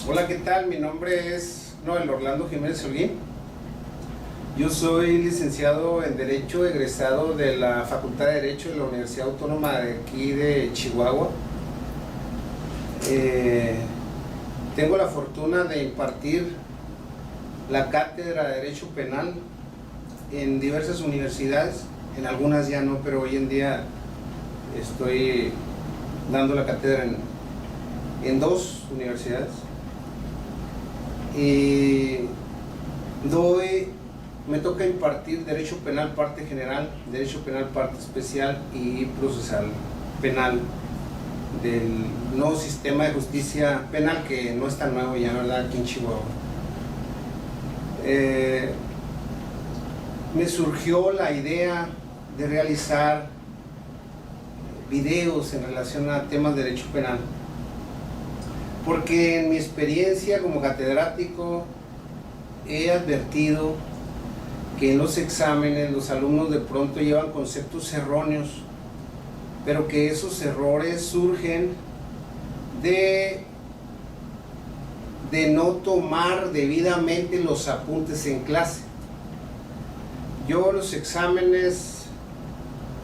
Hola, ¿qué tal? Mi nombre es Noel Orlando Jiménez Holguín. Yo soy licenciado en Derecho, egresado de la Facultad de Derecho de la Universidad Autónoma de aquí de Chihuahua. Tengo la fortuna de impartir la cátedra de Derecho Penal en diversas universidades, en algunas ya no, pero hoy en día estoy dando la cátedra en dos universidades. Y me toca impartir Derecho Penal parte general, Derecho Penal parte especial y procesal penal del nuevo sistema de justicia penal, que no es tan nuevo ya, ¿verdad?, aquí en Chihuahua. Me surgió la idea de realizar videos en relación a temas de derecho penal, porque en mi experiencia como catedrático he advertido que en los exámenes los alumnos de pronto llevan conceptos erróneos, pero que esos errores surgen de no tomar debidamente los apuntes en clase. Yo los exámenes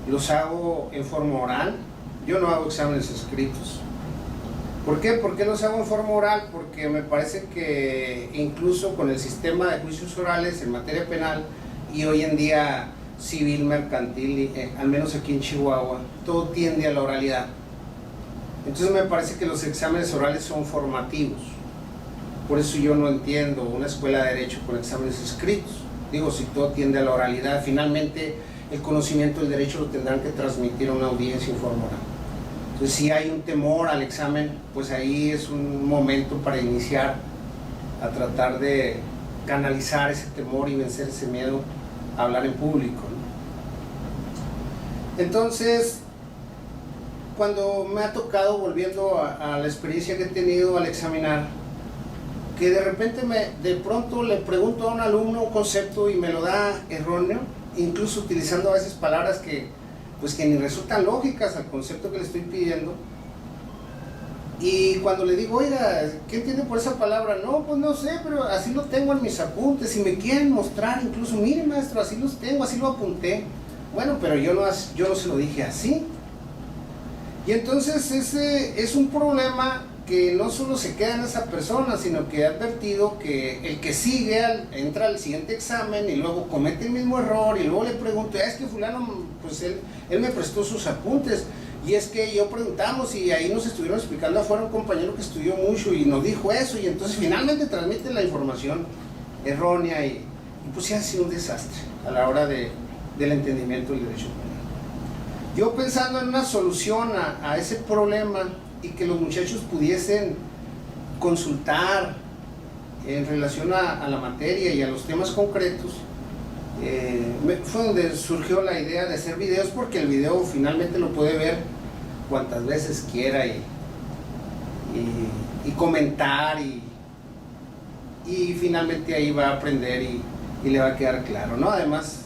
los hago en forma oral, yo no hago exámenes escritos. ¿Por qué? ¿Por qué los hago en forma oral? Porque me parece que incluso con el sistema de juicios orales en materia penal y hoy en día civil, mercantil, al menos aquí en Chihuahua, todo tiende a la oralidad. Entonces me parece que los exámenes orales son formativos. Por eso yo no entiendo una escuela de derecho con exámenes escritos. Digo, si todo tiende a la oralidad, finalmente el conocimiento del derecho lo tendrán que transmitir a una audiencia en forma oral. Entonces, si hay un temor al examen, pues ahí es un momento para iniciar a tratar de canalizar ese temor y vencer ese miedo a hablar en público, ¿no? Entonces, cuando me ha tocado, volviendo a la experiencia que he tenido al examinar, que de repente de pronto le pregunto a un alumno un concepto y me lo da erróneo, incluso utilizando a veces palabras que ni resultan lógicas al concepto que le estoy pidiendo. Y cuando le digo, oiga, ¿qué entiende por esa palabra? No, pues no sé, pero así lo tengo en mis apuntes. Si me quieren mostrar, incluso, mire maestro, así los tengo, así lo apunté. Bueno, pero yo no se lo dije así. Y entonces ese es un problema que no solo se queda en esa persona, sino que he advertido que el que sigue entra al siguiente examen y luego comete el mismo error y luego le pregunto, es que fulano, pues él me prestó sus apuntes, y es que yo preguntamos y ahí nos estuvieron explicando afuera un compañero que estudió mucho y nos dijo eso, y entonces finalmente transmite la información errónea y pues ya ha sido un desastre a la hora del entendimiento del derecho penal. Yo pensando en una solución a ese problema y que los muchachos pudiesen consultar en relación a la materia y a los temas concretos, fue donde surgió la idea de hacer videos, porque el video finalmente lo puede ver cuantas veces quiera y comentar y finalmente ahí va a aprender y le va a quedar claro, ¿no? Además,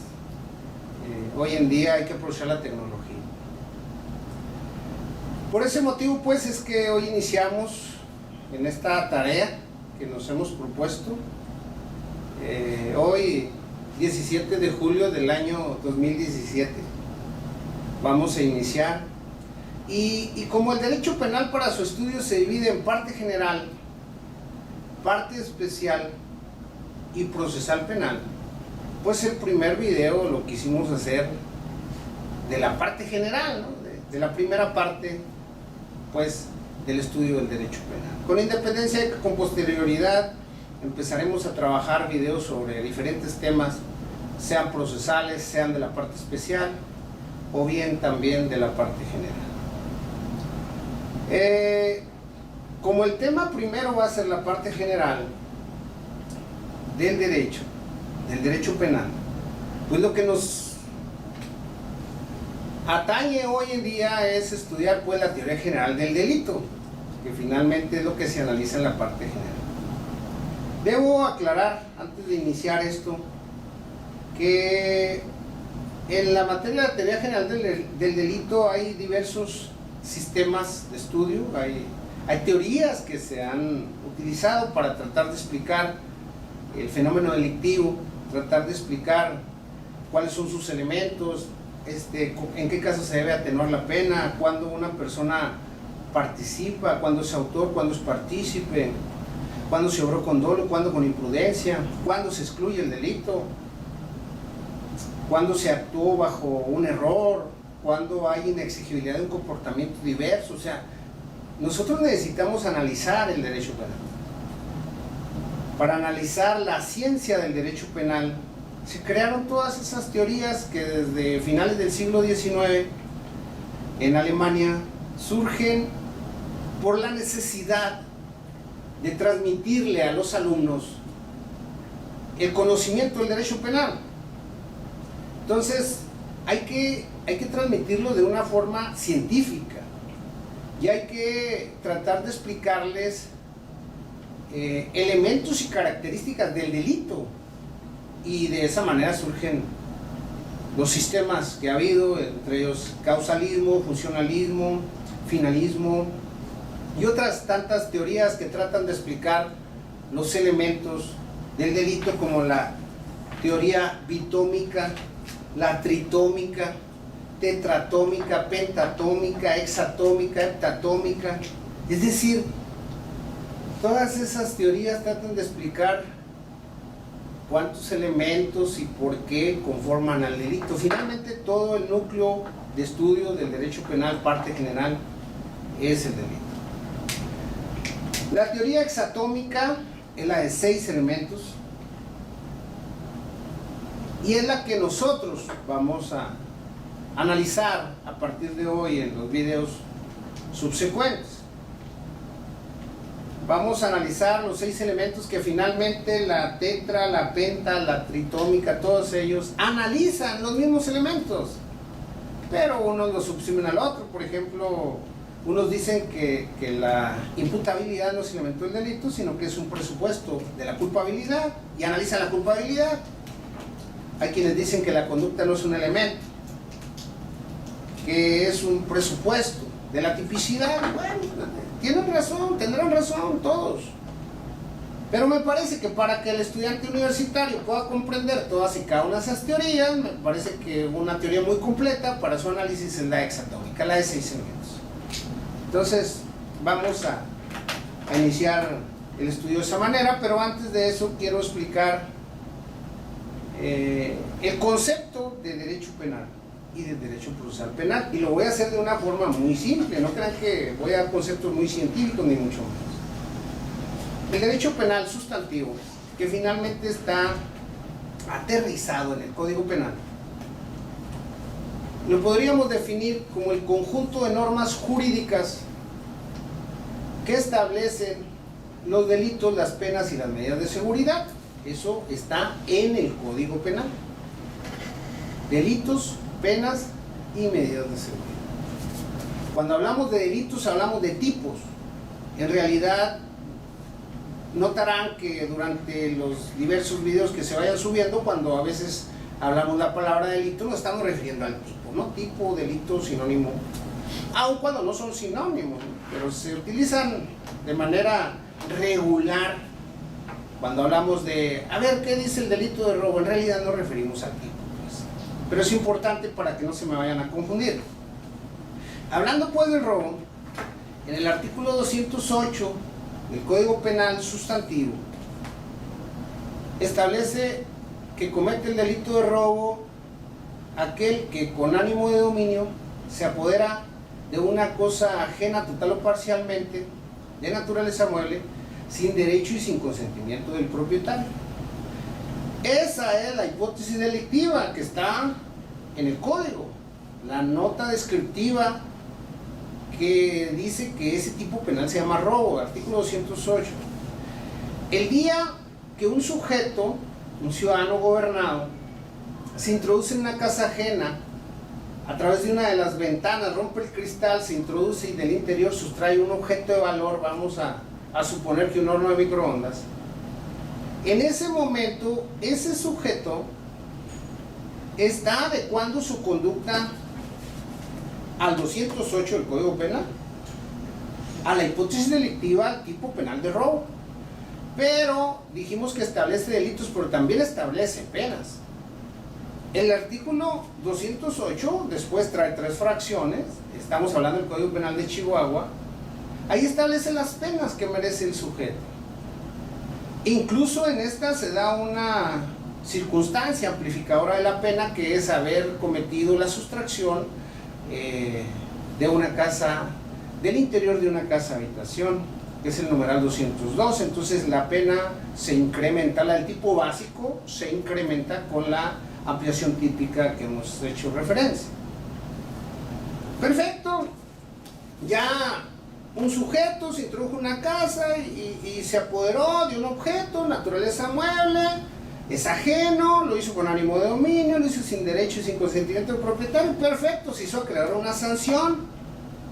hoy en día hay que aprovechar la tecnología. Por ese motivo, pues, es que hoy iniciamos en esta tarea que nos hemos propuesto. Hoy, 17 de julio del año 2017, vamos a iniciar. Y como el derecho penal para su estudio se divide en parte general, parte especial y procesal penal, pues el primer video lo quisimos hacer de la parte general, ¿no? de la primera parte, pues, del estudio del derecho penal. Con independencia de que con posterioridad empezaremos a trabajar videos sobre diferentes temas, sean procesales, sean de la parte especial o bien también de la parte general. Como el tema primero va a ser la parte general del derecho penal, pues lo que nos atañe hoy en día es estudiar, pues, la teoría general del delito, que finalmente es lo que se analiza en la parte general. Debo aclarar, antes de iniciar esto, que en la materia de la teoría general del delito hay diversos sistemas de estudio, hay Hay teorías que se han utilizado para tratar de explicar el fenómeno delictivo, tratar de explicar cuáles son sus elementos, en qué caso se debe atenuar la pena, cuándo una persona participa, cuándo es autor, cuándo es partícipe, cuándo se obró con dolo, cuándo con imprudencia, cuándo se excluye el delito, cuándo se actuó bajo un error, cuándo hay inexigibilidad de un comportamiento diverso. O sea, nosotros necesitamos analizar el derecho penal. Para analizar la ciencia del derecho penal, se crearon todas esas teorías que desde finales del siglo XIX en Alemania surgen por la necesidad de transmitirle a los alumnos el conocimiento del derecho penal. Entonces, hay que transmitirlo de una forma científica y hay que tratar de explicarles elementos y características del delito, y de esa manera surgen los sistemas que ha habido, entre ellos causalismo, funcionalismo, finalismo y otras tantas teorías que tratan de explicar los elementos del delito, como la teoría bitómica, la tritómica, tetratómica, pentatómica, hexatómica, heptatómica. Es decir, todas esas teorías tratan de explicar cuántos elementos y por qué conforman al delito. Finalmente, todo el núcleo de estudio del derecho penal, parte general, es el delito. La teoría hexatómica es la de 6 elementos y es la que nosotros vamos a analizar a partir de hoy en los videos subsecuentes. Vamos a analizar los 6 elementos que finalmente la tetra, la penta, la tritómica, todos ellos analizan los mismos elementos, pero unos los subsumen al otro. Por ejemplo, unos dicen que la imputabilidad no es elemento del delito, sino que es un presupuesto de la culpabilidad, y analizan la culpabilidad. Hay quienes dicen que la conducta no es un elemento, que es un presupuesto de la tipicidad. Bueno, tienen razón, tendrán razón todos, pero me parece que para que el estudiante universitario pueda comprender todas y cada una de esas teorías, me parece que una teoría muy completa para su análisis es la hexatómica, la de 6 elementos. Entonces vamos a iniciar el estudio de esa manera, pero antes de eso quiero explicar el concepto de derecho penal y del derecho procesal penal, y lo voy a hacer de una forma muy simple. No crean que voy a dar conceptos muy científicos, ni mucho menos. El derecho penal sustantivo, que finalmente está aterrizado en el Código Penal, lo podríamos definir como el conjunto de normas jurídicas que establecen los delitos, las penas y las medidas de seguridad. Eso está en el Código Penal. Delitos, penas y medidas de seguridad. Cuando hablamos de delitos, hablamos de tipos. En realidad, notarán que durante los diversos videos que se vayan subiendo, cuando a veces hablamos la palabra delito, nos estamos refiriendo al tipo, ¿no? Tipo, delito, sinónimo, aun cuando no son sinónimos, ¿no? Pero se utilizan de manera regular cuando hablamos de, a ver, ¿qué dice el delito de robo? En realidad nos referimos al tipo, pues. Pero es importante para que no se me vayan a confundir. Hablando pues del robo, en el artículo 208 del Código Penal sustantivo, establece que comete el delito de robo aquel que con ánimo de dominio se apodera de una cosa ajena total o parcialmente, de naturaleza mueble, sin derecho y sin consentimiento del propietario. Esa es la hipótesis delictiva que está en el código, la nota descriptiva que dice que ese tipo penal se llama robo, artículo 208. El día que un sujeto, un ciudadano gobernado, se introduce en una casa ajena a través de una de las ventanas, rompe el cristal, se introduce y del interior sustrae un objeto de valor, vamos a suponer que un horno de microondas, en ese momento ese sujeto está adecuando su conducta al 208 del Código Penal. a la hipótesis delictiva al tipo penal de robo. Pero dijimos que establece delitos, pero también establece penas. El artículo 208 después trae 3 fracciones, estamos hablando del Código Penal de Chihuahua, ahí establece las penas que merece el sujeto. Incluso en esta se da una circunstancia amplificadora de la pena, que es haber cometido la sustracción de una casa, del interior de una casa habitación, que es el numeral 202. Entonces la pena se incrementa, la del tipo básico se incrementa con la ampliación típica que hemos hecho referencia. Perfecto, ya un sujeto se introdujo en una casa y se apoderó de un objeto, naturaleza mueble, es ajeno, lo hizo con ánimo de dominio, lo hizo sin derecho y sin consentimiento del propietario. Perfecto, se hizo acreedor una sanción.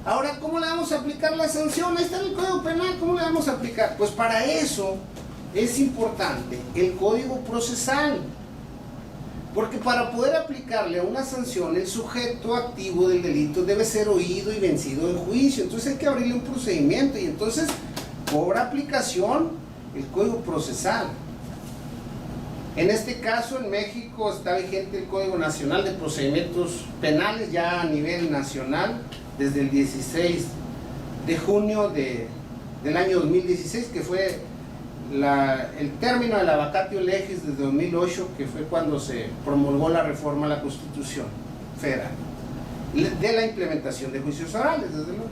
Ahora, ¿cómo le vamos a aplicar la sanción? Ahí está en el Código Penal, ¿cómo le vamos a aplicar? Pues para eso es importante el Código Procesal, porque para poder aplicarle a una sanción, el sujeto activo del delito debe ser oído y vencido en juicio. Entonces hay que abrirle un procedimiento y entonces cobra aplicación el Código Procesal. En este caso, en México está vigente el Código Nacional de Procedimientos Penales ya a nivel nacional desde el 16 de junio del año 2016, que fue el término de la vacatio legis desde 2008, que fue cuando se promulgó la reforma a la Constitución Federal de la implementación de juicios orales, desde luego.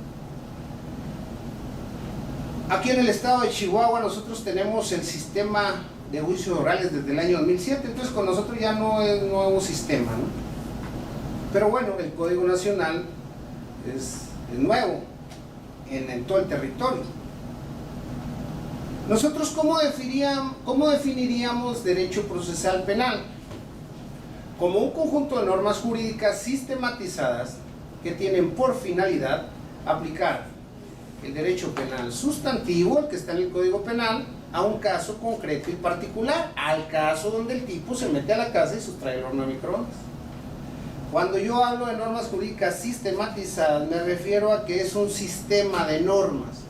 Aquí en el estado de Chihuahua nosotros tenemos el sistema de juicios orales desde el año 2007, entonces con nosotros ya no es nuevo sistema, ¿no? Pero bueno, el Código Nacional es nuevo en todo el territorio. Nosotros, ¿cómo definiríamos derecho procesal penal? Como un conjunto de normas jurídicas sistematizadas que tienen por finalidad aplicar el derecho penal sustantivo, el que está en el Código Penal, a un caso concreto y particular, al caso donde el tipo se mete a la casa y sustrae el horno de microondas. Cuando yo hablo de normas jurídicas sistematizadas, me refiero a que es un sistema de normas.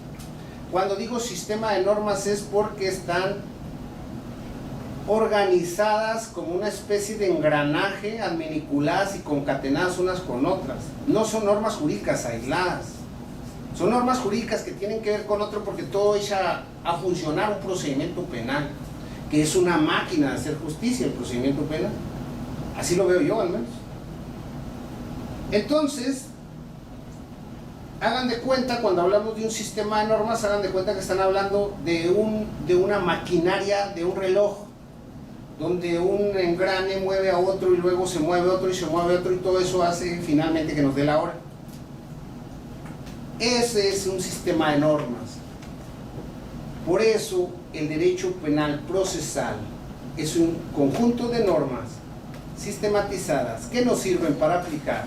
Cuando digo sistema de normas es porque están organizadas como una especie de engranaje, adminiculadas y concatenadas unas con otras. No son normas jurídicas aisladas. Son normas jurídicas que tienen que ver con otro, porque todo echa a funcionar un procedimiento penal, que es una máquina de hacer justicia, el procedimiento penal. Así lo veo yo, al menos. Entonces, hagan de cuenta, cuando hablamos de un sistema de normas, hagan de cuenta que están hablando de una maquinaria, de un reloj, donde un engrane mueve a otro y luego se mueve otro y se mueve otro, y todo eso hace finalmente que nos dé la hora. Ese es un sistema de normas. Por eso el derecho penal procesal es un conjunto de normas sistematizadas que nos sirven para aplicar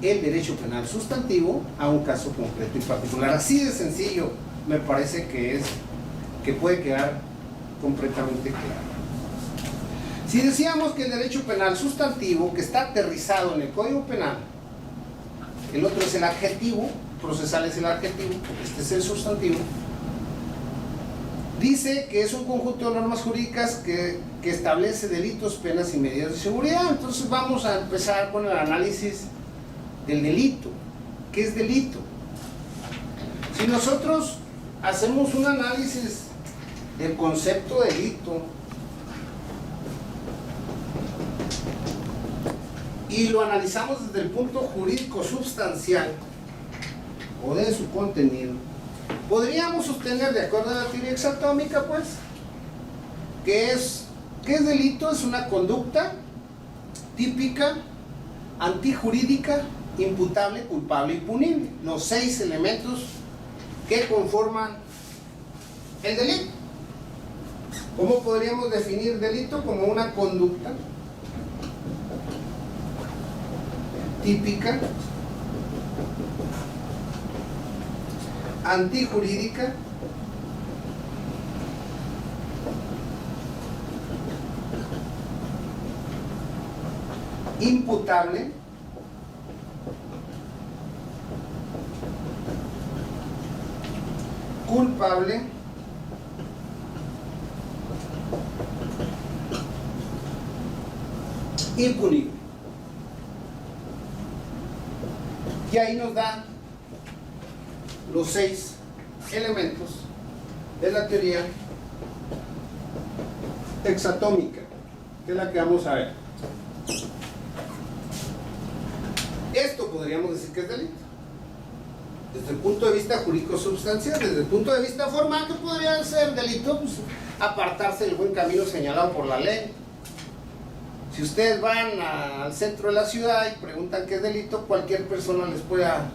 el derecho penal sustantivo a un caso concreto y particular. Así de sencillo me parece que puede quedar completamente claro. Si decíamos que el derecho penal sustantivo, que está aterrizado en el Código Penal, el otro es el adjetivo, procesal es el adjetivo, este es el sustantivo, dice que es un conjunto de normas jurídicas que establece delitos, penas y medidas de seguridad. Entonces vamos a empezar con el análisis del delito. ¿Qué es delito? Si nosotros hacemos un análisis del concepto de delito y lo analizamos desde el punto jurídico sustancial o de su contenido, podríamos sostener, de acuerdo a la teoría exatómica, pues, ¿qué es delito? Es una conducta típica, antijurídica, imputable, culpable y punible. Los 6 elementos que conforman el delito. ¿Cómo podríamos definir delito? Como una conducta típica, antijurídica, imputable, culpable y punible. Y ahí nos da los 6 elementos de la teoría hexatómica, que es la que vamos a ver. Esto podríamos decir que es delito. Desde el punto de vista jurídico sustancial, desde el punto de vista formal, ¿qué podría ser delito? Pues apartarse del buen camino señalado por la ley. Si ustedes van al centro de la ciudad y preguntan qué es delito, cualquier persona les pueda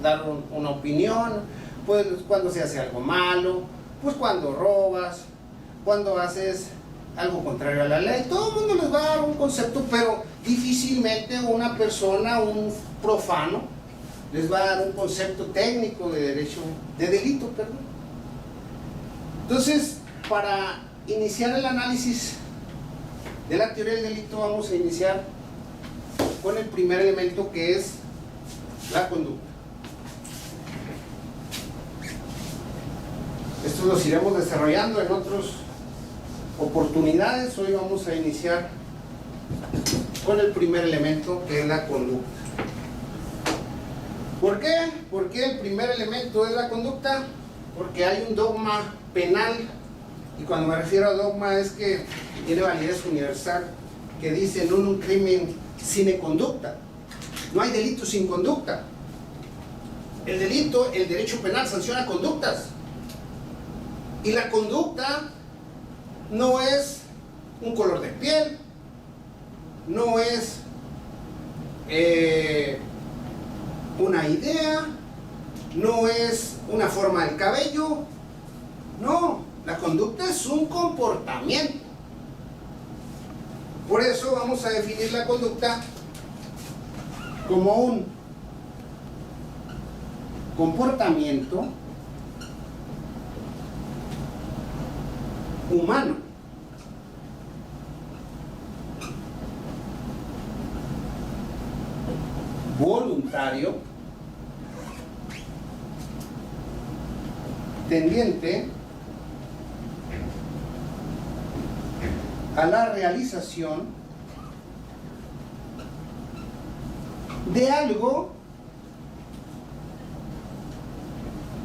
dar una opinión. Pues cuando se hace algo malo, pues cuando robas, cuando haces algo contrario a la ley, todo el mundo les va a dar un concepto, pero difícilmente una persona, un profano, les va a dar un concepto técnico de derecho, de delito, perdón. Entonces, para iniciar el análisis de la teoría del delito, vamos a iniciar con el primer elemento, que es la conducta. Estos los iremos desarrollando en otras oportunidades. Hoy vamos a iniciar con el primer elemento, que es la conducta. ¿Por qué? ¿Por qué el primer elemento es la conducta? Porque hay un dogma penal, y cuando me refiero a dogma es que tiene validez universal, que dice non un crimen sine conducta. No hay delito sin conducta. El delito, el derecho penal sanciona conductas, y la conducta no es un color de piel, no es una idea, no es una forma del cabello, no, la conducta es un comportamiento. Por eso vamos a definir la conducta como un comportamiento humano voluntario tendiente a la realización de algo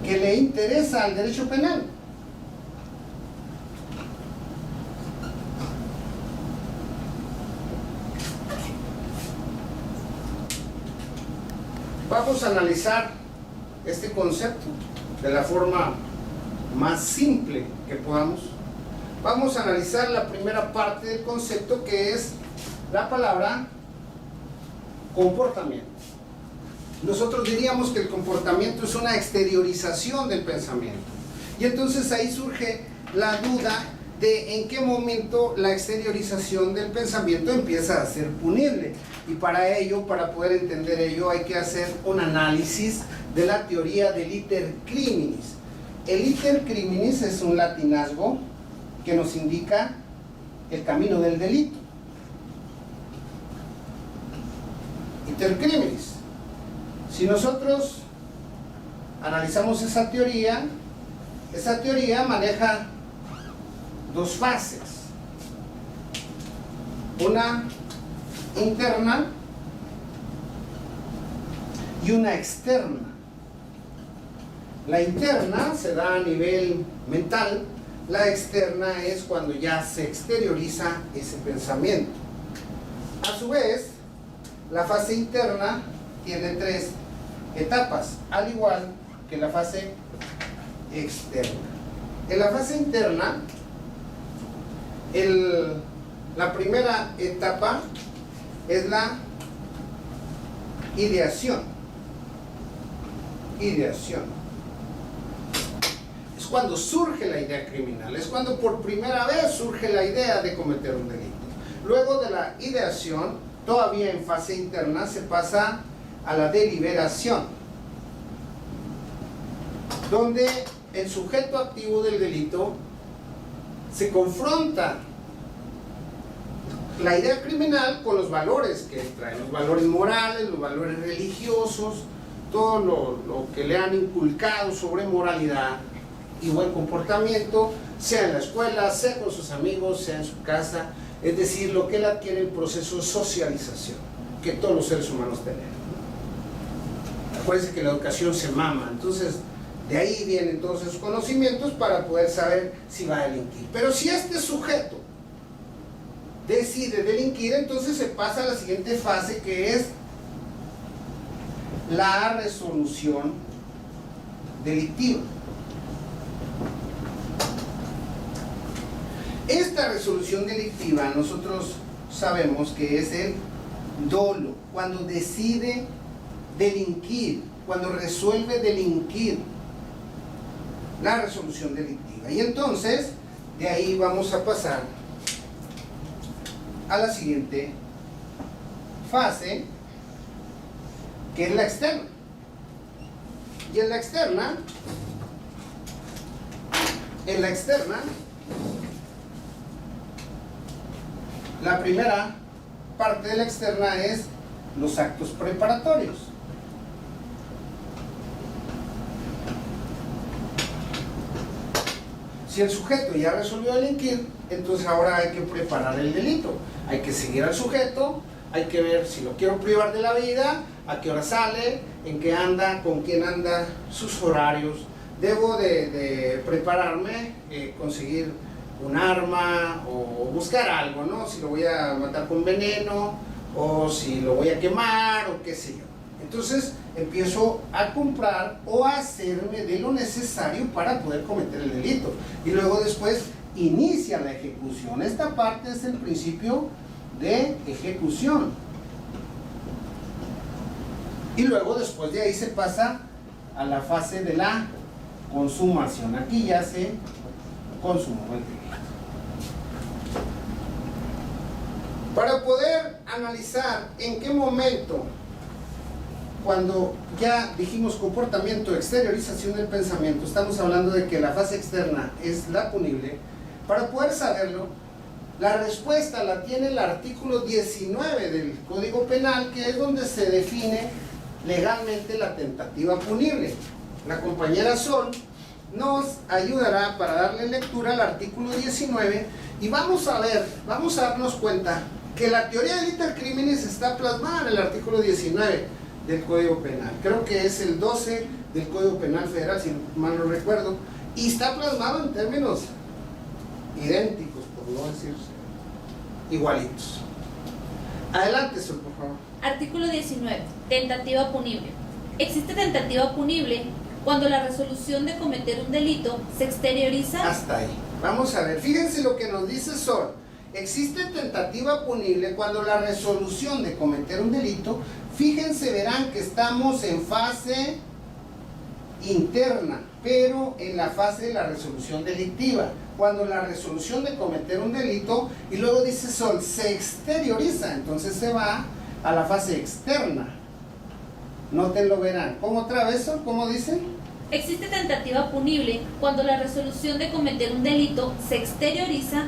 que le interesa al derecho penal. Vamos a analizar este concepto de la forma más simple que podamos. Vamos a analizar la primera parte del concepto, que es la palabra comportamiento. Nosotros diríamos que el comportamiento es una exteriorización del pensamiento. Y entonces ahí surge la duda de en qué momento la exteriorización del pensamiento empieza a ser punible. Y para ello, para poder entender ello, hay que hacer un análisis de la teoría del iter criminis. El iter criminis es un latinazgo que nos indica el camino del delito. Iter criminis. Si nosotros analizamos esa teoría maneja dos fases, una interna y una externa. La interna se da a nivel mental, la externa es cuando ya se exterioriza ese pensamiento. A su vez, la fase interna tiene 3 etapas, al igual que la fase externa. En la fase interna, la primera etapa es la ideación. Es cuando surge la idea criminal, es cuando por primera vez surge la idea de cometer un delito. Luego de la ideación, todavía en fase interna, se pasa a la deliberación, donde el sujeto activo del delito se confronta la idea criminal con los valores que trae, los valores morales, los valores religiosos, todo lo que le han inculcado sobre moralidad, y buen comportamiento, sea en la escuela, sea con sus amigos, sea en su casa, es decir, lo que él adquiere en el proceso de socialización, que todos los seres humanos tenemos. Acuérdense que la educación se mama, entonces de ahí vienen todos esos conocimientos para poder saber si va a delinquir. Pero si este sujeto decide delinquir, entonces se pasa a la siguiente fase, que es la resolución delictiva. Esta resolución delictiva nosotros sabemos que es el dolo, cuando decide delinquir, cuando resuelve delinquir, la resolución delictiva. Y entonces de ahí vamos a pasar a la siguiente fase, que es la externa. Y en la externa, la primera parte de la externa es los actos preparatorios. Si el sujeto ya resolvió delinquir, entonces ahora hay que preparar el delito. Hay que seguir al sujeto, hay que ver si lo quiero privar de la vida, a qué hora sale, en qué anda, con quién anda, sus horarios. Debo de prepararme, conseguir un arma o buscar algo, ¿no? Si lo voy a matar con veneno o si lo voy a quemar o qué sé yo. Entonces empiezo a comprar o a hacerme de lo necesario para poder cometer el delito. Y luego después inicia la ejecución. Esta parte es el principio de ejecución. Y luego después de ahí se pasa a la fase de la consumación. Aquí ya se consumó el delito. Para poder analizar en qué momento, cuando ya dijimos comportamiento, exteriorización del pensamiento, estamos hablando de que la fase externa es la punible. Para poder saberlo, la respuesta la tiene el artículo 19 del Código Penal, que es donde se define legalmente la tentativa punible. La compañera Sol nos ayudará para darle lectura al artículo 19 y vamos a ver, vamos a darnos cuenta que la teoría del intercriminis está plasmada en el artículo 19 del Código Penal. Creo que es el 12 del Código Penal Federal, si mal no recuerdo, y está plasmado en términos idénticos, por no decir igualitos. Adelante, Sol, por favor. Artículo 19. Tentativa punible. Existe tentativa punible cuando la resolución de cometer un delito se exterioriza. Hasta ahí. Vamos a ver. Fíjense lo que nos dice Sol. Existe tentativa punible cuando la resolución de cometer un delito, fíjense, verán que estamos en fase interna, pero en la fase de la resolución delictiva. Cuando la resolución de cometer un delito, y luego dice Sol, se exterioriza, entonces se va a la fase externa. Nótenlo, verán. ¿Cómo otra vez, Sol? ¿Cómo dice? Existe tentativa punible cuando la resolución de cometer un delito se exterioriza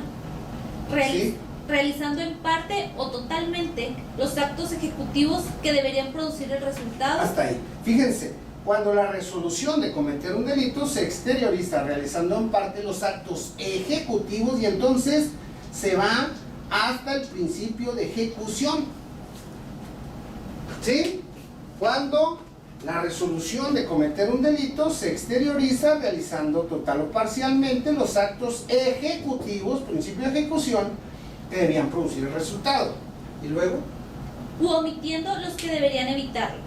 ¿Sí? realizando en parte o totalmente los actos ejecutivos que deberían producir el resultado. Hasta ahí. Fíjense, cuando la resolución de cometer un delito se exterioriza realizando en parte los actos ejecutivos y entonces se va hasta el principio de ejecución. ¿Sí? Cuando la resolución de cometer un delito se exterioriza realizando total o parcialmente los actos ejecutivos, principio de ejecución, que debían producir el resultado. Y luego, U omitiendo los que deberían evitarlo.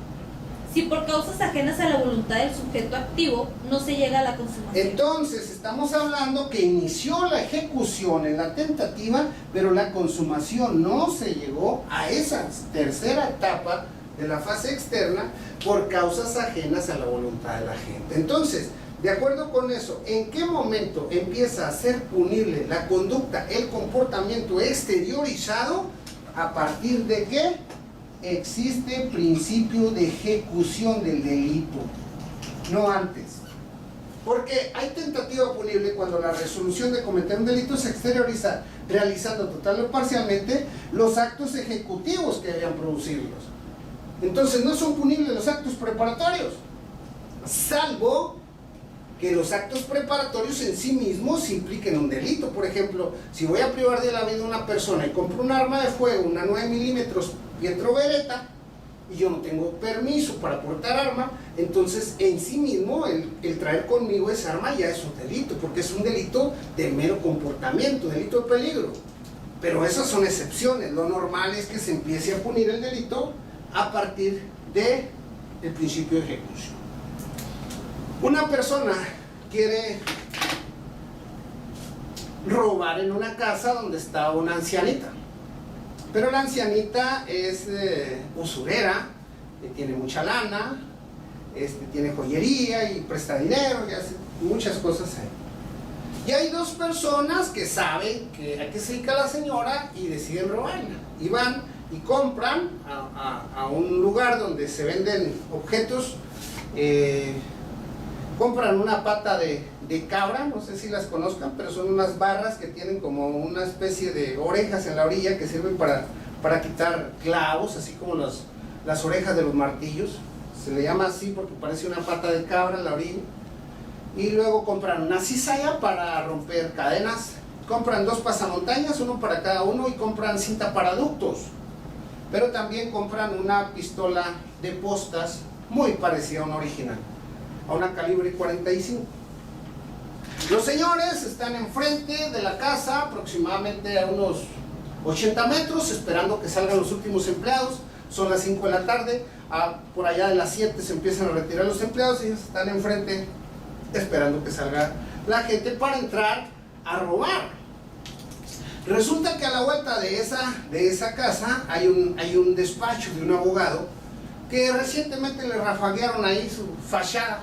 Si por causas ajenas a la voluntad del sujeto activo no se llega a la consumación. entonces estamos hablando que inició la ejecución en la tentativa, pero la consumación no se llegó a esa tercera etapa de la fase externa por causas ajenas a la voluntad de la gente. Entonces, de acuerdo con eso, ¿en qué momento empieza a ser punible la conducta, el comportamiento exteriorizado? ¿A partir de qué? Existe principio de ejecución del delito, no antes. Porque hay tentativa punible cuando la resolución de cometer un delito se exterioriza realizando total o parcialmente los actos ejecutivos que debían producirlos. Entonces no son punibles los actos preparatorios, salvo que los actos preparatorios en sí mismos impliquen un delito. Por ejemplo, si voy a privar de la vida a una persona y compro un arma de fuego, una 9 milímetros Pietro Beretta, y yo no tengo permiso para portar arma, entonces en sí mismo el traer conmigo esa arma ya es un delito, porque es un delito de mero comportamiento, delito de peligro. Pero esas son excepciones. Lo normal es que se empiece a punir el delito a partir del principio de ejecución. Una persona quiere robar en una casa donde está una ancianita, pero la ancianita es usurera, tiene mucha lana, tiene joyería y presta dinero y hace muchas cosas ahí. Y hay dos personas que saben que a qué se dedica la señora y deciden robarla, y van y compran a un lugar donde se venden objetos. Compran una pata de cabra, no sé si las conozcan, pero son unas barras que tienen como una especie de orejas en la orilla que sirven para quitar clavos, así como las orejas de los martillos. Se le llama así porque parece una pata de cabra en la orilla. Y luego compran una cizalla para romper cadenas, compran 2 pasamontañas, uno para cada uno, y compran cinta para ductos. Pero también compran una pistola de postas muy parecida a una original, a una calibre 45. Los señores están enfrente de la casa, aproximadamente a unos 80 metros, esperando que salgan los últimos empleados. Son las 5 de la tarde, por allá de las 7 se empiezan a retirar los empleados, y ellos están enfrente esperando que salga la gente para entrar a robar. Resulta que a la vuelta de esa casa hay un despacho de un abogado que recientemente le rafaguearon ahí su fachada.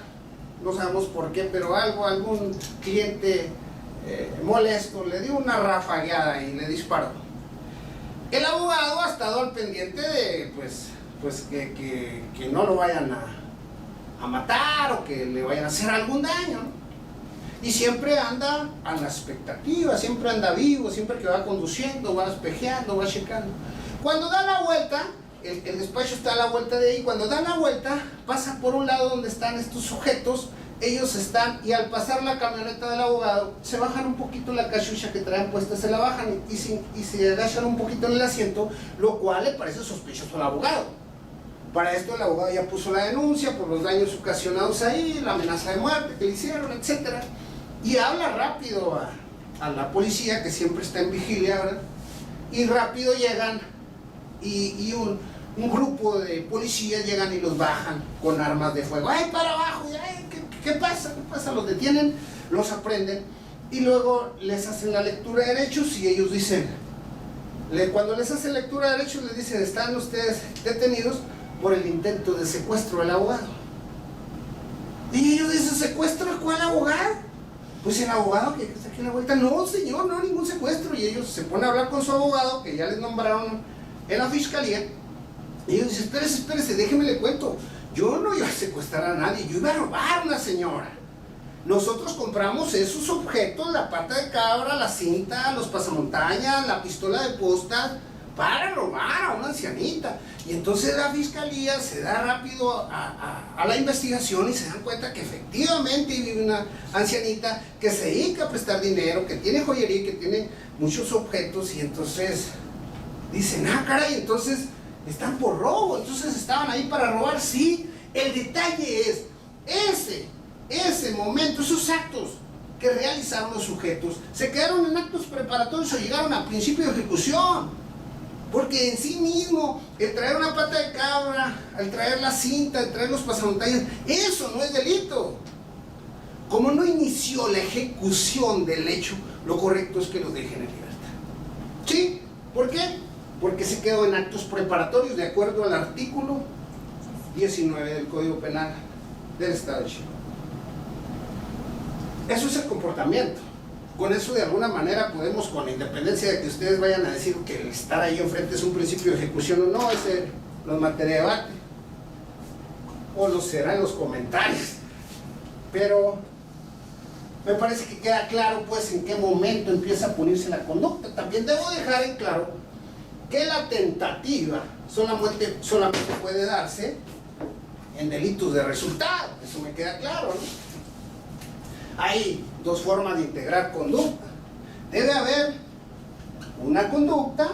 No sabemos por qué, pero algún cliente molesto le dio una rafagueada y le disparó. El abogado ha estado al pendiente de que no lo vayan a matar o que le vayan a hacer algún daño, ¿no? Y siempre anda a la expectativa, siempre anda vivo, siempre que va conduciendo, va espejeando, va checando. Cuando da la vuelta, el despacho está a la vuelta de ahí, cuando dan la vuelta, pasa por un lado donde están estos sujetos. Ellos están, y al pasar la camioneta del abogado, se bajan un poquito la cachucha que traen puesta, se la bajan y se agachan un poquito en el asiento, lo cual le parece sospechoso al abogado. Para esto el abogado ya puso la denuncia por los daños ocasionados ahí, la amenaza de muerte que le hicieron, etc. Y habla rápido a la policía, que siempre está en vigilia, ¿verdad? Y rápido llegan y un grupo de policías llegan y los bajan con armas de fuego. ¡Ay, para abajo! ¡Ay, ¿qué pasa? ¿Qué pasa? Los detienen, los aprenden y luego les hacen la lectura de derechos, y ellos dicen, cuando les hacen lectura de derechos les dicen: están ustedes detenidos por el intento de secuestro del abogado. Y ellos dicen: ¿secuestro a cuál abogado? Pues el abogado que está aquí en la vuelta. No, señor, no, ningún secuestro. Y ellos se ponen a hablar con su abogado, que ya les nombraron en la fiscalía, y ellos dicen: espérese, déjeme le cuento, yo no iba a secuestrar a nadie, yo iba a robar a una señora. Nosotros compramos esos objetos, la pata de cabra, la cinta, los pasamontañas, la pistola de posta, para robar a una ancianita. Y entonces la fiscalía se da rápido a la investigación y se dan cuenta que efectivamente vive una ancianita que se dedica a prestar dinero, que tiene joyería, que tiene muchos objetos. Y entonces dicen: ah, caray, entonces están por robo, entonces estaban ahí para robar. Sí, el detalle es ese momento, esos actos que realizaron los sujetos, ¿se quedaron en actos preparatorios o llegaron a principio de ejecución? Porque en sí mismo, el traer una pata de cabra, el traer la cinta, el traer los pasamontañas, eso no es delito. Como no inició la ejecución del hecho, lo correcto es que lo dejen en libertad. ¿Sí? ¿Por qué? Porque se quedó en actos preparatorios, de acuerdo al artículo 19 del Código Penal del Estado de Chihuahua. Eso es el comportamiento. Con eso, de alguna manera, podemos, con independencia de que ustedes vayan a decir que el estar ahí enfrente es un principio de ejecución o no, ese no es materia de debate, o lo será en los comentarios. Pero me parece que queda claro, pues, en qué momento empieza a punirse la conducta. También debo dejar en claro que la tentativa solamente puede darse en delitos de resultado. Eso me queda claro, ¿no? hay dos formas de integrar conducta. Debe haber una conducta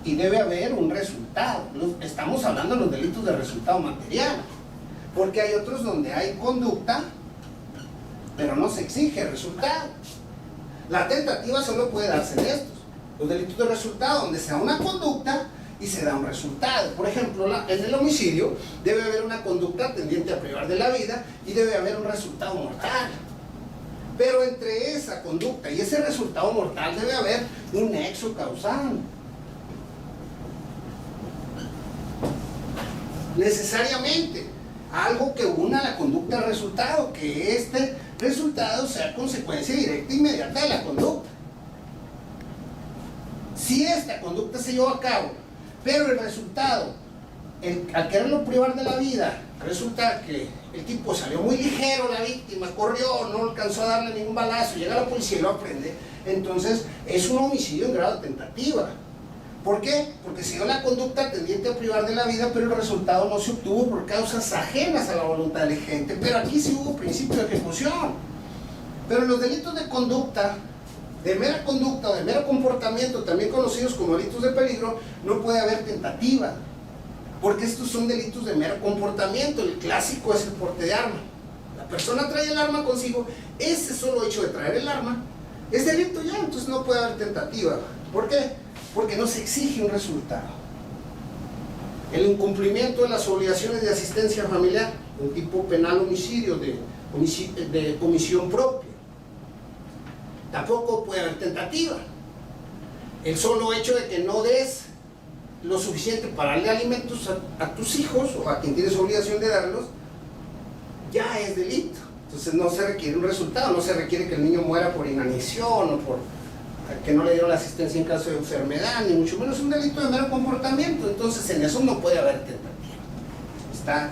y debe haber un resultado. Estamos hablando de los delitos de resultado material, porque hay otros donde hay conducta, pero no se exige resultado. La tentativa solo puede darse en estos, los delitos de resultado, donde se da una conducta y se da un resultado. Por ejemplo, en el homicidio debe haber una conducta tendiente a privar de la vida y debe haber un resultado mortal. Pero entre esa conducta y ese resultado mortal debe haber un nexo causal. Necesariamente, algo que una la conducta al resultado, que este resultado sea consecuencia directa e inmediata de la conducta. Si esta conducta se llevó a cabo, pero el resultado, al quererlo privar de la vida, resulta que el tipo salió muy ligero, la víctima corrió, no alcanzó a darle ningún balazo, llega la policía y lo aprende, entonces es un homicidio en grado de tentativa. ¿Por qué? Porque se dio la conducta tendiente a privar de la vida, pero el resultado no se obtuvo por causas ajenas a la voluntad del agente. Pero aquí sí hubo principio de ejecución. Pero los delitos de conducta, de mera conducta o de mero comportamiento, también conocidos como delitos de peligro, no puede haber tentativa, porque estos son delitos de mero comportamiento. El clásico es el porte de arma. La persona trae el arma consigo, ese solo hecho de traer el arma es delito ya, entonces no puede haber tentativa. ¿Por qué? Porque no se exige un resultado. El incumplimiento de las obligaciones de asistencia familiar, un tipo penal homicidio de omisión propia, tampoco puede haber tentativa. El solo hecho de que no des lo suficiente para darle alimentos a tus hijos o a quien tienes obligación de darlos, ya es delito. Entonces no se requiere un resultado, no se requiere que el niño muera por inanición o por que no le dieron la asistencia en caso de enfermedad, ni mucho menos un delito de mero comportamiento. Entonces en eso no puede haber tentativa.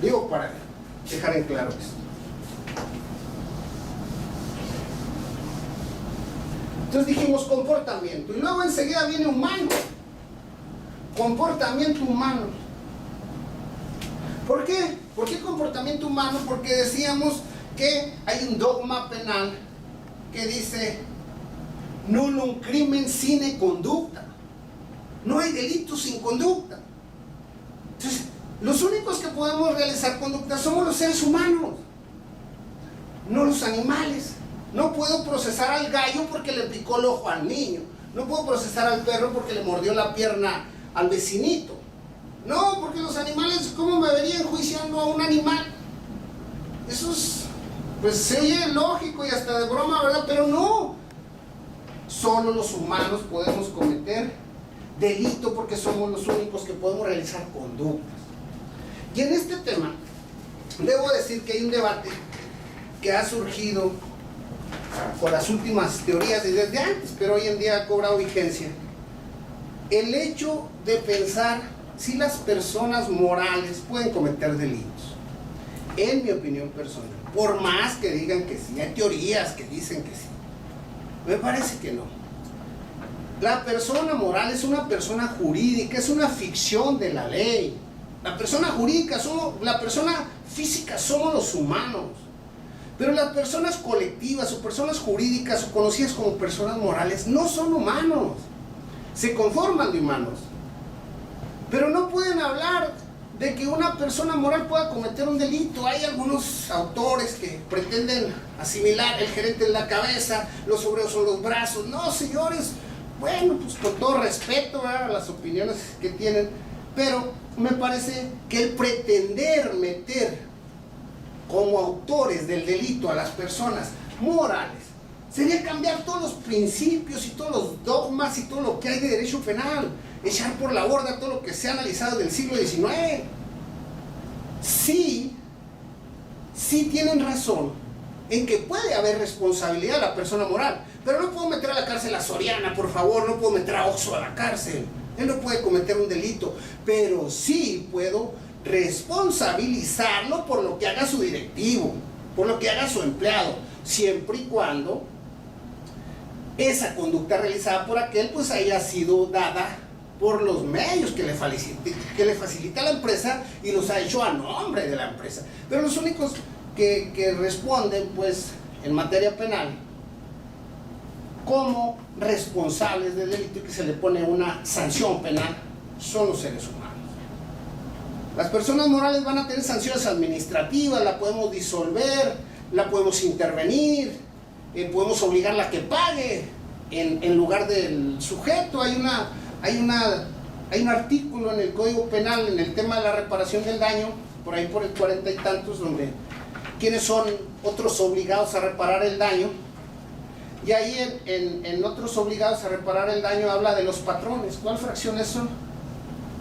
Digo para dejar en claro esto. Entonces dijimos comportamiento y luego enseguida viene humano. Comportamiento humano. ¿Por qué? ¿Por qué comportamiento humano? Porque decíamos que hay un dogma penal que dice nullum crimen sine conducta. No hay delito sin conducta. Entonces, los únicos que podemos realizar conducta somos los seres humanos, no los animales. No puedo procesar al gallo porque le picó el ojo al niño. No puedo procesar al perro porque le mordió la pierna al vecinito. No, porque los animales, ¿cómo me vería enjuiciando a un animal? Eso es, pues se oye lógico y hasta de broma, ¿verdad? Pero no. Solo los humanos podemos cometer delito porque somos los únicos que podemos realizar conductas. Y en este tema, debo decir que hay un debate que ha surgido con las últimas teorías desde antes, pero hoy en día ha cobrado vigencia. El hecho de pensar si las personas morales pueden cometer delitos. En mi opinión personal, por más que digan que sí, hay teorías que dicen que sí, me parece que no. La persona moral es una persona jurídica, es una ficción de la ley. La persona jurídica, la persona física somos los humanos. Pero las personas colectivas o personas jurídicas o conocidas como personas morales no son humanos. Se conforman de humanos. Pero no pueden hablar de que una persona moral pueda cometer un delito. Hay algunos autores que pretenden asimilar el gerente en la cabeza, los obreros son los brazos. No, señores, bueno, pues con todo respeto a las opiniones que tienen, pero me parece que el pretender meter como autores del delito a las personas morales sería cambiar todos los principios y todos los dogmas y todo lo que hay de derecho penal, echar por la borda todo lo que se ha analizado del siglo XIX. Sí tienen razón en que puede haber responsabilidad de la persona moral, pero no puedo meter a la cárcel a Soriana, por favor, no puedo meter a Oxxo a la cárcel. Él no puede cometer un delito, pero sí puedo responsabilizarlo por lo que haga su directivo, por lo que haga su empleado, siempre y cuando esa conducta realizada por aquel pues haya sido dada por los medios que le facilita la empresa y los ha hecho a nombre de la empresa. Pero los únicos que responden, pues, en materia penal, como responsables del delito y que se le pone una sanción penal, son los seres humanos. Las personas morales van a tener sanciones administrativas, la podemos disolver, la podemos intervenir, podemos obligarla a que pague en lugar del sujeto. Hay un artículo en el Código Penal en el tema de la reparación del daño, por ahí por el 40 y tantos, donde quienes son otros obligados a reparar el daño. Y ahí en otros obligados a reparar el daño habla de los patrones. ¿Cuál fracción son?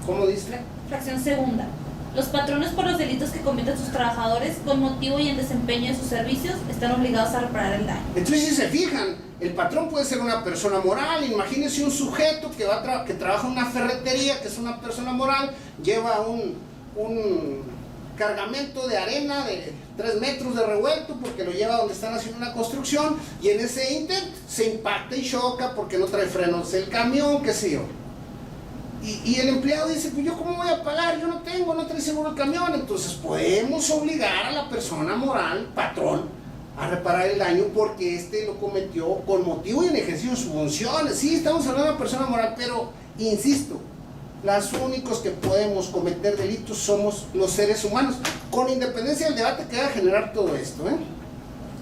¿Cómo dice? Fracción segunda. Los patrones por los delitos que cometen sus trabajadores con motivo y en desempeño de sus servicios están obligados a reparar el daño. Entonces, si se fijan, el patrón puede ser una persona moral. Imagínense un sujeto que trabaja en una ferretería, que es una persona moral, lleva un cargamento de arena de 3 metros de revuelto porque lo lleva donde están haciendo una construcción, y en ese intent se impacta y choca porque no trae frenos el camión, qué sé yo. Y el empleado dice, pues yo cómo voy a pagar, yo no trae seguro el camión. Entonces podemos obligar a la persona moral, patrón, a reparar el daño porque éste lo cometió con motivo y en ejercicio de sus funciones. Sí, estamos hablando de una persona moral, pero insisto, los únicos que podemos cometer delitos somos los seres humanos, con independencia del debate que va a generar todo esto, ¿eh?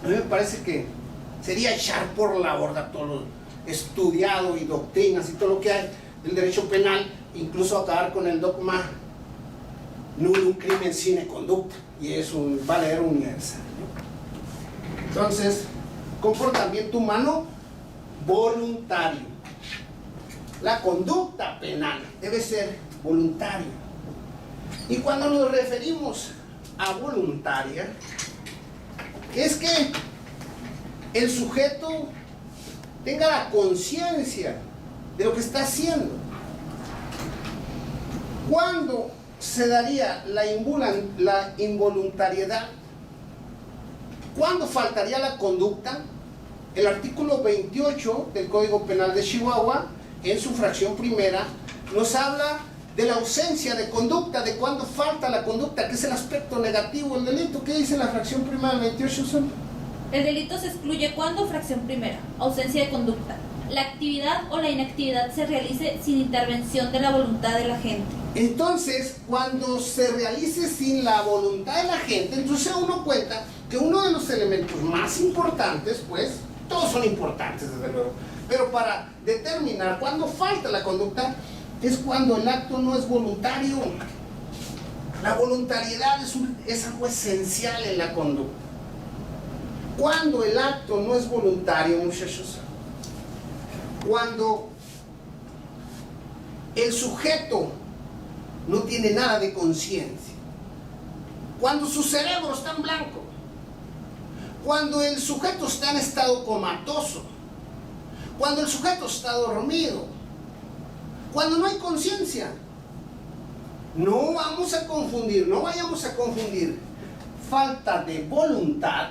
A mí me parece que sería echar por la borda todo lo estudiado y doctrinas y todo lo que hay del derecho penal, incluso acabar con el dogma nullum crimen sine conducta, y es un valedero universal, ¿no? Entonces, comportamiento humano voluntario. La conducta penal debe ser voluntaria. Y cuando nos referimos a voluntaria, es que el sujeto tenga la conciencia de lo que está haciendo. ¿Cuándo se daría la involuntariedad? ¿Cuándo faltaría la conducta? El artículo 28 del Código Penal de Chihuahua, en su fracción primera, nos habla de la ausencia de conducta, de cuándo falta la conducta, que es el aspecto negativo del delito. ¿Qué dice la fracción primera del 28, Susan? El delito se excluye cuando, fracción primera, ausencia de conducta, la actividad o la inactividad se realice sin intervención de la voluntad de la gente. Entonces, cuando se realice sin la voluntad de la gente, entonces uno cuenta que uno de los elementos más importantes, pues, todos son importantes desde luego, pero para determinar cuándo falta la conducta, es cuando el acto no es voluntario. La voluntariedad es algo esencial en la conducta. Cuando el acto no es voluntario, muchachos, cuando el sujeto no tiene nada de conciencia, cuando su cerebro está en blanco, cuando el sujeto está en estado comatoso, cuando el sujeto está dormido, cuando no hay conciencia, no vayamos a confundir falta de voluntad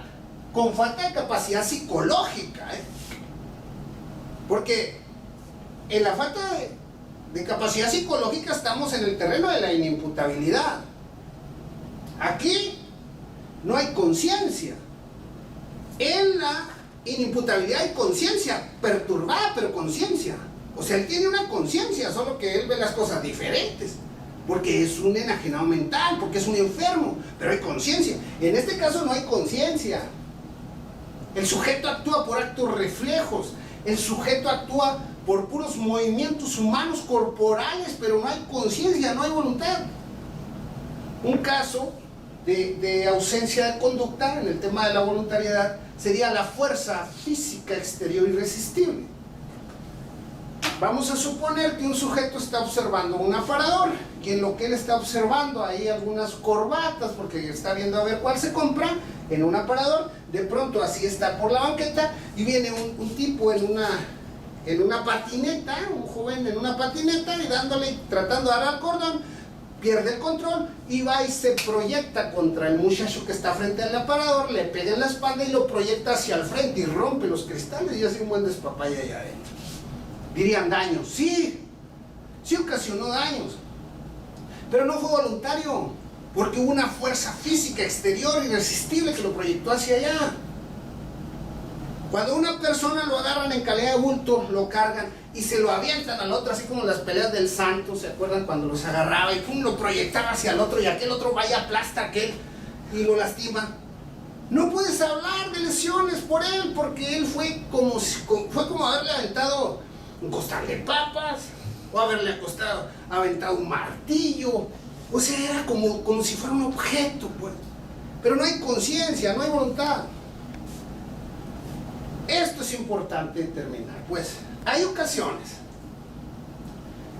con falta de capacidad psicológica, ¿eh? Porque en la falta de capacidad psicológica estamos en el terreno de la inimputabilidad. Aquí no hay conciencia. En la inimputabilidad hay conciencia perturbada, pero conciencia. O sea, él tiene una conciencia, solo que él ve las cosas diferentes, porque es un enajenado mental, porque es un enfermo, pero hay conciencia. En este caso no hay conciencia. El sujeto actúa por actos reflejos, el sujeto actúa por puros movimientos humanos corporales, pero no hay conciencia, no hay voluntad. Un caso de ausencia de conducta en el tema de la voluntariedad sería la fuerza física exterior irresistible. Vamos a suponer que un sujeto está observando un aparador, y en lo que él está observando hay algunas corbatas, porque está viendo a ver cuál se compra en un aparador. De pronto así está por la banqueta y viene un tipo en una patineta, un joven en una patineta, y tratando de dar al cordón, pierde el control y va y se proyecta contra el muchacho que está frente al aparador, le pega en la espalda y lo proyecta hacia el frente y rompe los cristales y hace un buen despapalle allá adentro. Dirían daños, sí ocasionó daños, pero no fue voluntario, porque hubo una fuerza física exterior irresistible que lo proyectó hacia allá. Cuando una persona lo agarran en calidad de bulto, lo cargan y se lo avientan al otro, así como las peleas del santo, ¿se acuerdan? Cuando los agarraba y pum, lo proyectaba hacia el otro y aquel otro vaya, aplasta a aquel y lo lastima. No puedes hablar de lesiones por él, porque él fue como haberle aventado un costal de papas, o haberle aventado un martillo. O sea, era como si fuera un objeto, pues. Pero no hay conciencia, no hay voluntad. Esto es importante determinar, pues. Hay ocasiones,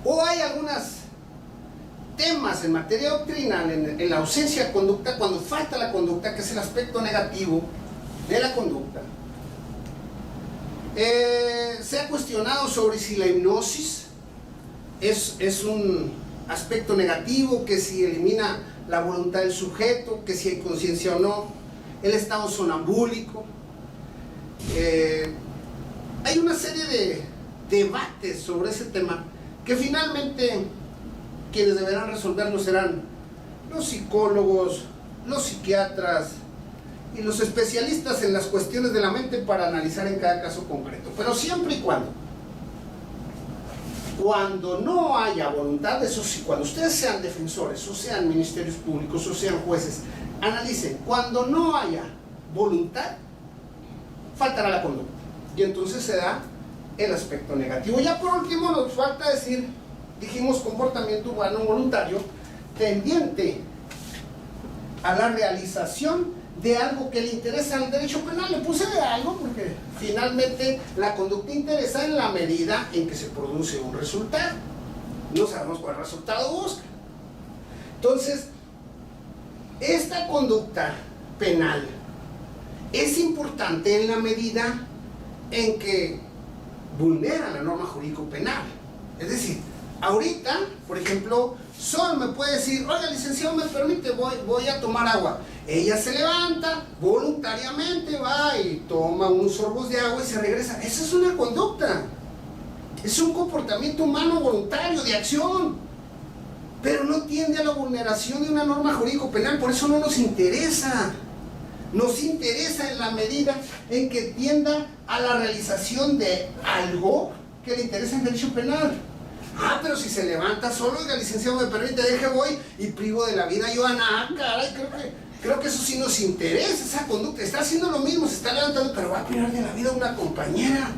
o hay algunos temas en materia doctrinal, en la ausencia de conducta, cuando falta la conducta, que es el aspecto negativo de la conducta. Se ha cuestionado sobre si la hipnosis es un aspecto negativo, que si elimina la voluntad del sujeto, que si hay conciencia o no, el estado sonambúlico. Hay una serie de debates sobre ese tema que finalmente quienes deberán resolverlo serán los psicólogos, los psiquiatras y los especialistas en las cuestiones de la mente para analizar en cada caso concreto. Pero siempre y cuando no haya voluntad, eso sí, cuando ustedes sean defensores, o sean ministerios públicos, o sean jueces, analicen, cuando no haya voluntad, faltará la conducta. Y entonces se da el aspecto negativo. Ya por último nos falta decir, dijimos comportamiento humano voluntario, tendiente a la realización de algo que le interesa al derecho penal. Le puse de algo porque finalmente la conducta interesa en la medida en que se produce un resultado. No sabemos cuál resultado busca. Entonces, esta conducta penal es importante en la medida en que vulnera la norma jurídico-penal. Es decir, ahorita, por ejemplo, Sol me puede decir, oiga, licenciado, me permite, voy a tomar agua. Ella se levanta, voluntariamente va y toma unos sorbos de agua y se regresa. Esa es una conducta. Es un comportamiento humano voluntario, de acción. Pero no tiende a la vulneración de una norma jurídico-penal, por eso no nos interesa. Nos interesa en la medida en que tienda a la realización de algo que le interesa en derecho penal. Ah, pero si se levanta solo, oiga, licenciado, me permite, deje voy y privo de la vida a Joana. Caray, creo que eso sí nos interesa, esa conducta. Está haciendo lo mismo, se está levantando, pero va a privar de la vida a una compañera.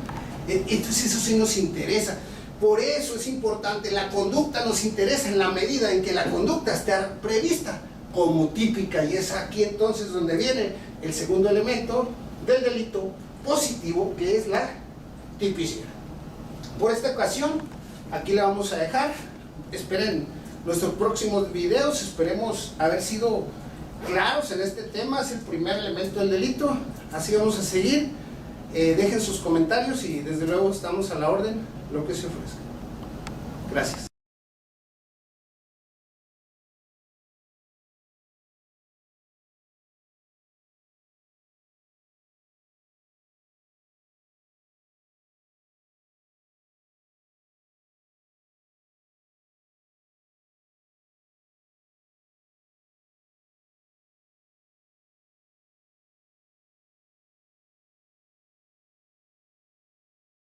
Entonces eso sí nos interesa. Por eso es importante, la conducta nos interesa en la medida en que la conducta está prevista como típica, y es aquí entonces donde viene el segundo elemento del delito positivo, que es la tipicidad. Por esta ocasión, aquí la vamos a dejar. Esperen nuestros próximos videos, esperemos haber sido claros en este tema. Es el primer elemento del delito, así vamos a seguir. Dejen sus comentarios y desde luego estamos a la orden, lo que se ofrezca. Gracias.